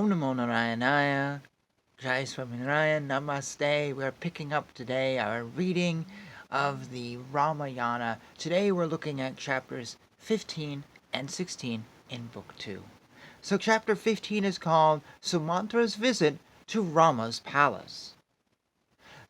Om Namo Narayana, Jai Swaminarayan, Namaste. We're picking up today our reading of the Ramayana. Today we're looking at chapters 15 and 16 in Book 2. So chapter 15 is called Sumanthra's Visit to Rama's Palace.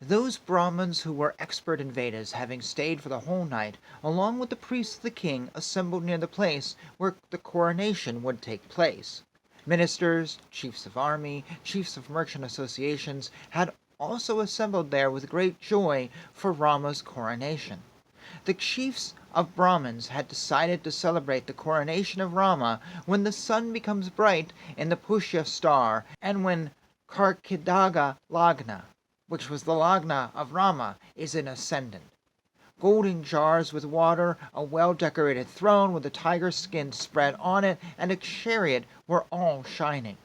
Those Brahmins who were expert in Vedas, having stayed for the whole night, along with the priests of the king, assembled near the place where the coronation would take place. Ministers, chiefs of army, chiefs of merchant associations had also assembled there with great joy for Rama's coronation. The chiefs of Brahmins had decided to celebrate the coronation of Rama when the sun becomes bright in the Pushya star and when Karkidaga Lagna, which was the Lagna of Rama, is in ascendant. Golden jars with water, a well-decorated throne with a tiger skin spread on it, and a chariot were all shining.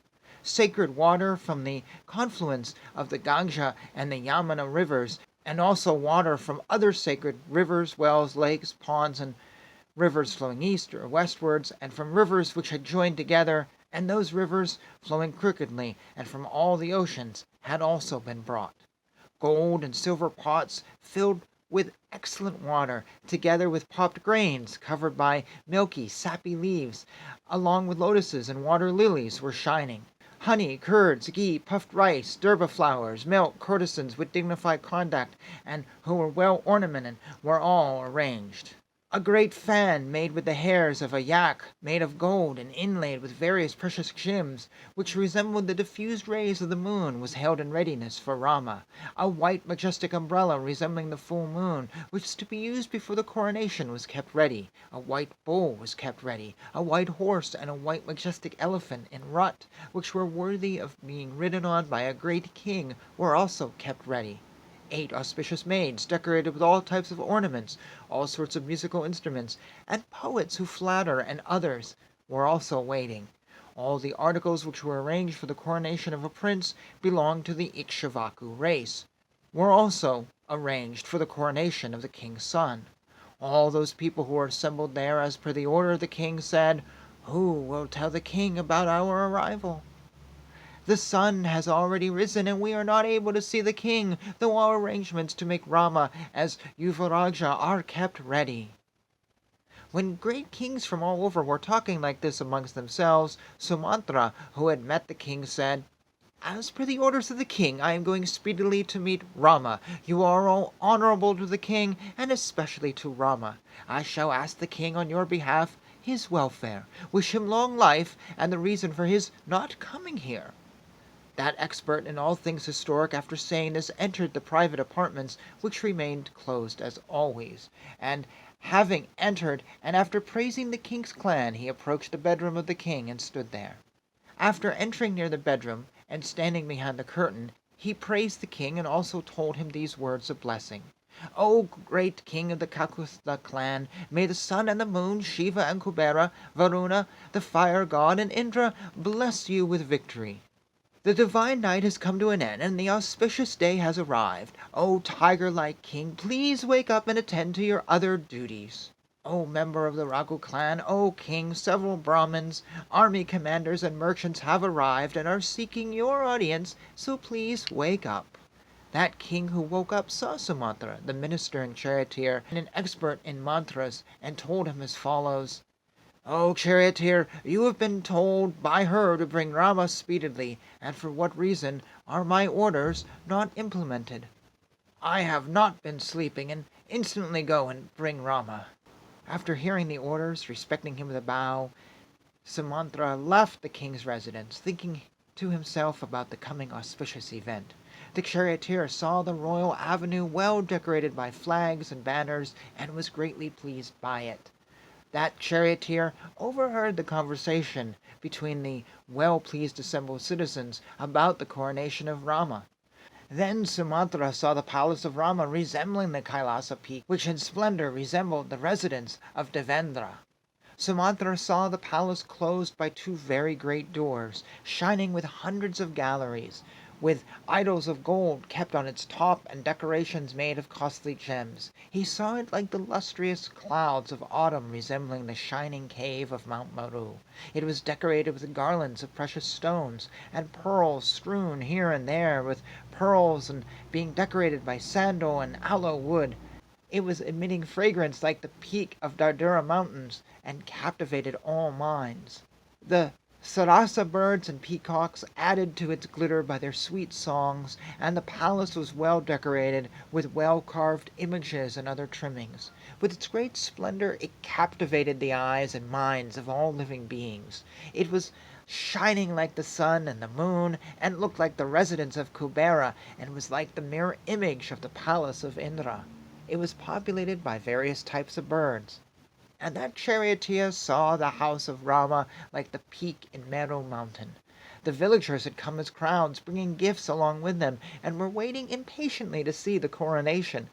Sacred water from the confluence of the Ganga and the Yamuna rivers, and also water from other sacred rivers, wells, lakes, ponds, and rivers flowing east or westwards, and from rivers which had joined together, and those rivers flowing crookedly, and from all the oceans, had also been brought. Gold and silver pots filled with excellent water, together with popped grains covered by milky, sappy leaves, along with lotuses and water lilies, were shining. Honey, curds, ghee, puffed rice, durba flowers, milk, courtesans with dignified conduct, and who were well ornamented, were all arranged. A great fan made with the hairs of a yak, made of gold and inlaid with various precious gems, which resembled the diffused rays of the moon, was held in readiness for Rama. A white majestic umbrella resembling the full moon, which was to be used before the coronation, was kept ready. A white bull was kept ready. A white horse and a white majestic elephant in rut, which were worthy of being ridden on by a great king, were also kept ready. 8 auspicious maids, decorated with all types of ornaments, all sorts of musical instruments, and poets who flatter, and others, were also waiting. All the articles which were arranged for the coronation of a prince belonged to the Ikshvaku race, were also arranged for the coronation of the king's son. All those people who were assembled there, as per the order of the king, said, "Who will tell the king about our arrival? The sun has already risen, and we are not able to see the king, though our arrangements to make Rama as Yuvaraja are kept ready." When great kings from all over were talking like this amongst themselves, Sumanthra, who had met the king, said, "As per the orders of the king, I am going speedily to meet Rama. You are all honorable to the king, and especially to Rama. I shall ask the king on your behalf his welfare, wish him long life, and the reason for his not coming here." That expert in all things historic, after saying this, entered the private apartments, which remained closed as always, and having entered, and after praising the king's clan, he approached the bedroom of the king and stood there. After entering near the bedroom, and standing behind the curtain, he praised the king, and also told him these words of blessing. "O great king of the Kakutha clan, may the sun and the moon, Shiva and Kubera, Varuna, the fire god, and Indra bless you with victory. The divine night has come to an end, and the auspicious day has arrived. O tiger-like king, please wake up and attend to your other duties. O member of the Raghu clan, O king, several Brahmins, army commanders, and merchants have arrived and are seeking your audience, so please wake up." That king who woke up saw Sumanthra, the minister and charioteer, and an expert in mantras, and told him as follows: "O charioteer, you have been told by her to bring Rama speedily, and for what reason are my orders not implemented?" "I have not been sleeping, and instantly go and bring Rama." After hearing the orders, respecting him with a bow, Sumanthra left the king's residence, thinking to himself about the coming auspicious event. The charioteer saw the royal avenue well decorated by flags and banners, and was greatly pleased by it. That charioteer overheard the conversation between the well-pleased assembled citizens about the coronation of Rama. Then Sumanthra saw the palace of Rama resembling the Kailasa peak, which in splendor resembled the residence of Devendra. Sumanthra saw the palace closed by 2 very great doors, shining with hundreds of galleries, with idols of gold kept on its top and decorations made of costly gems. He saw it like the lustrous clouds of autumn resembling the shining cave of Mount Meru. It was decorated with garlands of precious stones, and pearls strewn here and there with pearls, and being decorated by sandal and aloe wood. It was emitting fragrance like the peak of Dardura Mountains, and captivated all minds. The sarasa birds and peacocks added to its glitter by their sweet songs, and the palace was well decorated with well-carved images and other trimmings. With its great splendor it captivated the eyes and minds of all living beings. It was shining like the sun and the moon, and looked like the residence of Kubera, and was like the mirror image of the palace of Indra. It was populated by various types of birds. And that charioteer saw the house of Rama like the peak in Meru mountain. The villagers had come as crowds, bringing gifts along with them, and were waiting impatiently to see the coronation.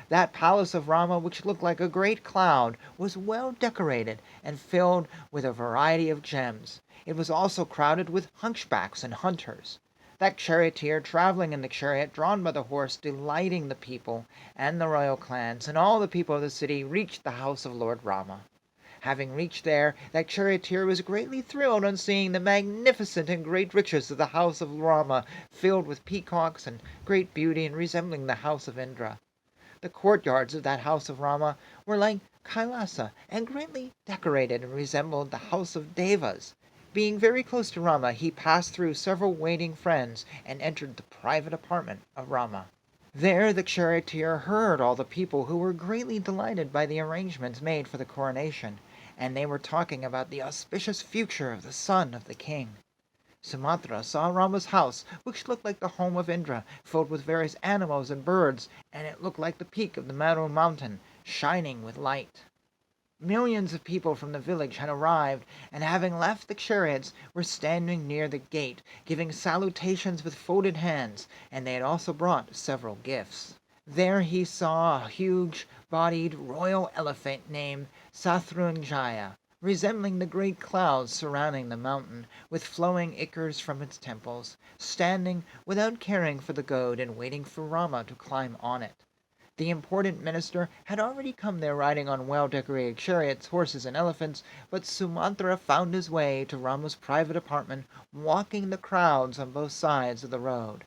That palace of Rama, which looked like a great cloud, was well decorated and filled with a variety of gems. It was also crowded with hunchbacks and hunters. That charioteer traveling in the chariot drawn by the horse, delighting the people and the royal clans and all the people of the city, reached the house of Lord Rama. Having reached there, that charioteer was greatly thrilled on seeing the magnificent and great riches of the house of Rama, filled with peacocks and great beauty and resembling the house of Indra. The courtyards of that house of Rama were like Kailasa and greatly decorated and resembled the house of Devas. Being very close to Rama, he passed through several waiting friends and entered the private apartment of Rama. There the charioteer heard all the people, who were greatly delighted by the arrangements made for the coronation, and they were talking about the auspicious future of the son of the king. Sumanthra saw Rama's house, which looked like the home of Indra, filled with various animals and birds, and it looked like the peak of the Meru mountain, shining with light. Millions of people from the village had arrived, and having left the chariots, were standing near the gate, giving salutations with folded hands, and they had also brought several gifts. There he saw a huge-bodied royal elephant named Sathrunjaya, resembling the great clouds surrounding the mountain, with flowing ichors from its temples, standing without caring for the goad and waiting for Rama to climb on it. The important minister had already come there riding on well-decorated chariots, horses, and elephants, but Sumanthra found his way to Rama's private apartment, walking the crowds on both sides of the road.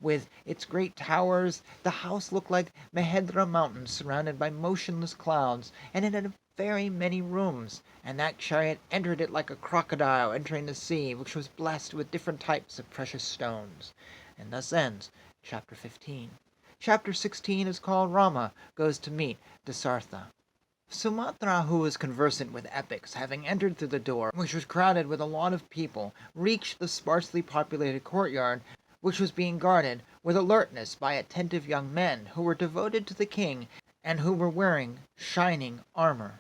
With its great towers, the house looked like Mahedra Mountain surrounded by motionless clouds, and it had very many rooms, and that chariot entered it like a crocodile entering the sea, which was blessed with different types of precious stones. And thus ends chapter 15. Chapter 16 is called Rama Goes to Meet Dasaratha. Sumanthra, who was conversant with epics, having entered through the door, which was crowded with a lot of people, reached the sparsely populated courtyard, which was being guarded with alertness by attentive young men who were devoted to the king and who were wearing shining armor.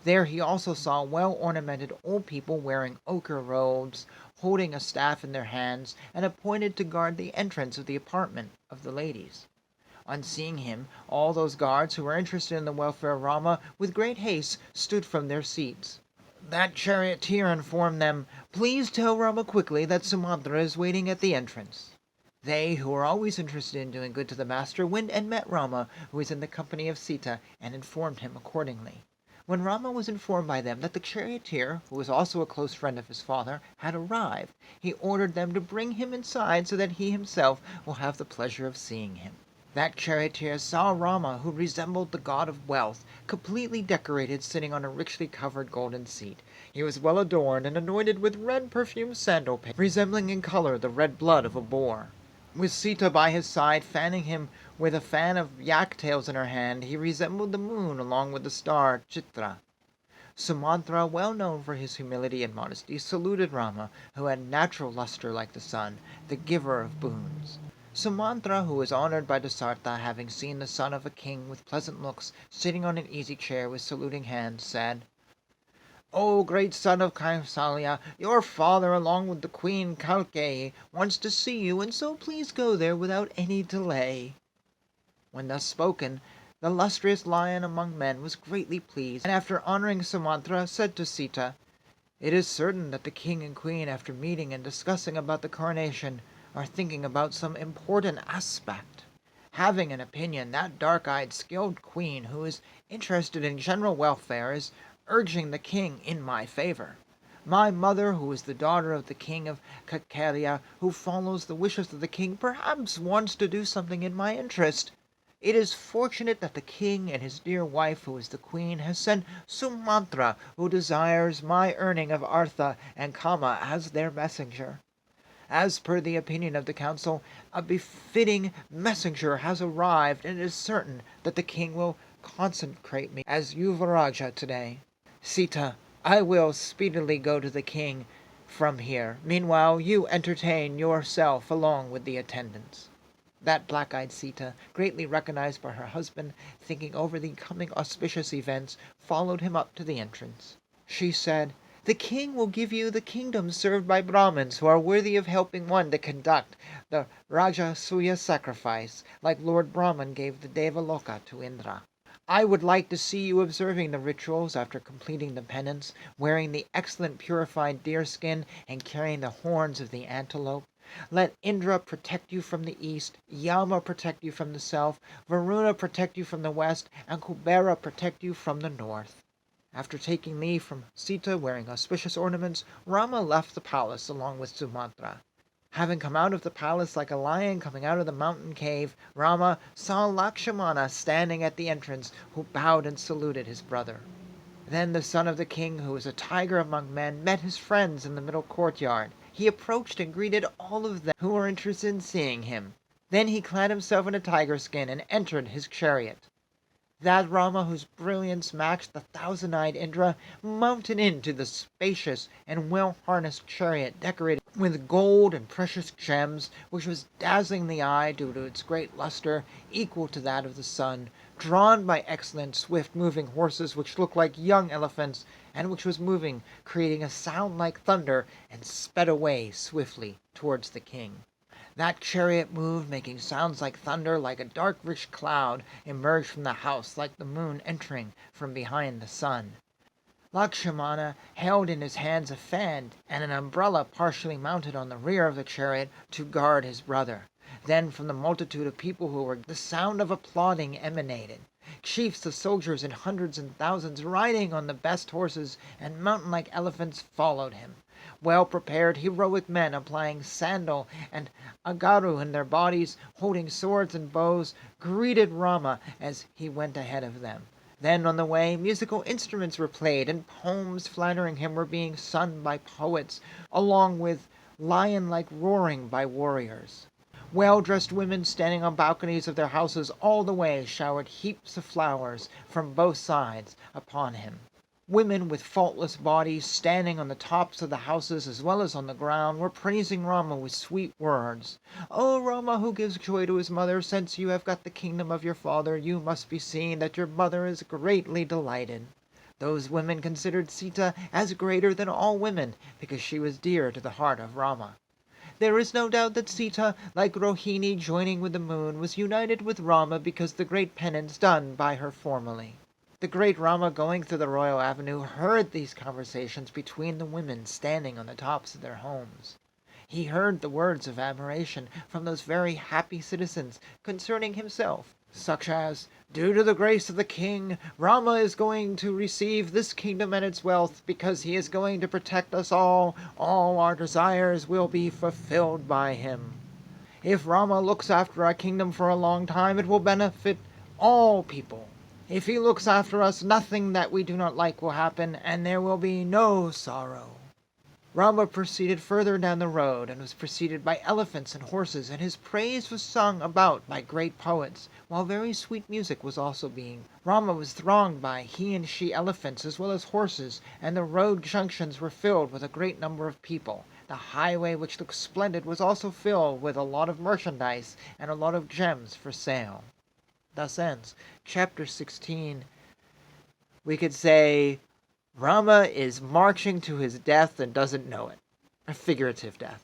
There he also saw well-ornamented old people wearing ochre robes, holding a staff in their hands, and appointed to guard the entrance of the apartment of the ladies. On seeing him, all those guards who were interested in the welfare of Rama, with great haste stood from their seats. That charioteer informed them, "Please tell Rama quickly that Sumanthra is waiting at the entrance." They, who were always interested in doing good to the master, went and met Rama, who was in the company of Sita, and informed him accordingly. When Rama was informed by them that the charioteer, who was also a close friend of his father, had arrived, he ordered them to bring him inside so that he himself will have the pleasure of seeing him. That charioteer saw Rama, who resembled the god of wealth, completely decorated, sitting on a richly covered golden seat. He was well adorned and anointed with red perfumed sandal paste, resembling in color the red blood of a boar. With Sita by his side, fanning him with a fan of yak tails in her hand, he resembled the moon along with the star Chitra. Sumanthra, well known for his humility and modesty, saluted Rama, who had natural luster like the sun, the giver of boons. Sumanthra, who was honored by Dasaratha, having seen the son of a king with pleasant looks, sitting on an easy chair with saluting hands, said, "O great son of Kausalya, your father, along with the queen Kalkeyi, wants to see you, and so please go there without any delay." When thus spoken, the lustrous lion among men was greatly pleased, and after honoring Sumanthra, said to Sita, "It is certain that the king and queen, after meeting and discussing about the coronation, are thinking about some important aspect. Having an opinion, that dark-eyed, skilled queen who is interested in general welfare is urging the king in my favor. My mother, who is the daughter of the king of Kakeria, who follows the wishes of the king, perhaps wants to do something in my interest. It is fortunate that the king and his dear wife, who is the queen, has sent Sumanthra, who desires my earning of Artha and Kama as their messenger. As per the opinion of the council, a befitting messenger has arrived, and it is certain that the king will consecrate me as Yuvaraja today. Sita, I will speedily go to the king from here. Meanwhile, you entertain yourself along with the attendants. That black-eyed Sita, greatly recognized by her husband, thinking over the coming auspicious events, followed him up to the entrance. She said, "The king will give you the kingdom served by Brahmins who are worthy of helping one to conduct the Rajasuya sacrifice, like Lord Brahman gave the Devaloka to Indra. I would like to see you observing the rituals after completing the penance, wearing the excellent purified deerskin and carrying the horns of the antelope. Let Indra protect you from the east, Yama protect you from the south, Varuna protect you from the west, and Kubera protect you from the north." After taking leave from Sita wearing auspicious ornaments, Rama left the palace along with Sumanthra. Having come out of the palace like a lion coming out of the mountain cave, Rama saw Lakshmana standing at the entrance, who bowed and saluted his brother. Then the son of the king, who was a tiger among men, met his friends in the middle courtyard. He approached and greeted all of them who were interested in seeing him. Then he clad himself in a tiger skin and entered his chariot. That Rama, whose brilliance matched the thousand-eyed Indra, mounted into the spacious and well-harnessed chariot decorated with gold and precious gems, which was dazzling the eye due to its great luster, equal to that of the sun, drawn by excellent swift-moving horses which looked like young elephants, and which was moving, creating a sound like thunder, and sped away swiftly towards the king. That chariot moved, making sounds like thunder, like a dark rich cloud emerged from the house, like the moon entering from behind the sun. Lakshmana held in his hands a fan and an umbrella partially mounted on the rear of the chariot to guard his brother. Then from the multitude of people who were the sound of applauding emanated. Chiefs of soldiers in hundreds and thousands, riding on the best horses and mountain-like elephants, followed him. Well-prepared, heroic men applying sandal and agaru in their bodies, holding swords and bows, greeted Rama as he went ahead of them. Then on the way, musical instruments were played, and poems flattering him were being sung by poets, along with lion-like roaring by warriors. Well-dressed women standing on balconies of their houses all the way showered heaps of flowers from both sides upon him. Women with faultless bodies, standing on the tops of the houses as well as on the ground, were praising Rama with sweet words. "O Rama, who gives joy to his mother, since you have got the kingdom of your father, you must be seeing that your mother is greatly delighted." Those women considered Sita as greater than all women, because she was dear to the heart of Rama. There is no doubt that Sita, like Rohini joining with the moon, was united with Rama because the great penance done by her formerly. The great Rama, going through the royal avenue, heard these conversations between the women standing on the tops of their homes. He heard the words of admiration from those very happy citizens concerning himself, such as, "Due to the grace of the king, Rama is going to receive this kingdom and its wealth because he is going to protect us all. All our desires will be fulfilled by him. If Rama looks after our kingdom for a long time, it will benefit all people. If he looks after us, nothing that we do not like will happen, and there will be no sorrow." Rama proceeded further down the road, and was preceded by elephants and horses, and his praise was sung about by great poets, while very sweet music was also being. Rama was thronged by he and she elephants as well as horses, and the road junctions were filled with a great number of people. The highway, which looked splendid, was also filled with a lot of merchandise and a lot of gems for sale. Thus ends chapter 16. We could say Rama is marching to his death and doesn't know it. A figurative death.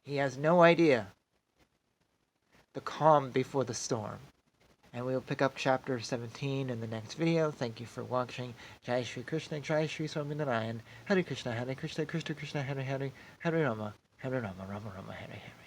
He has no idea. The calm before the storm. And we will pick up chapter 17 in the next video. Thank you for watching. Jai Shri Krishna, Jai Shri Swaminarayan. Hare Krishna, Krishna Krishna, Hare Hare. Hare Rama, Rama Rama, Hare Hare.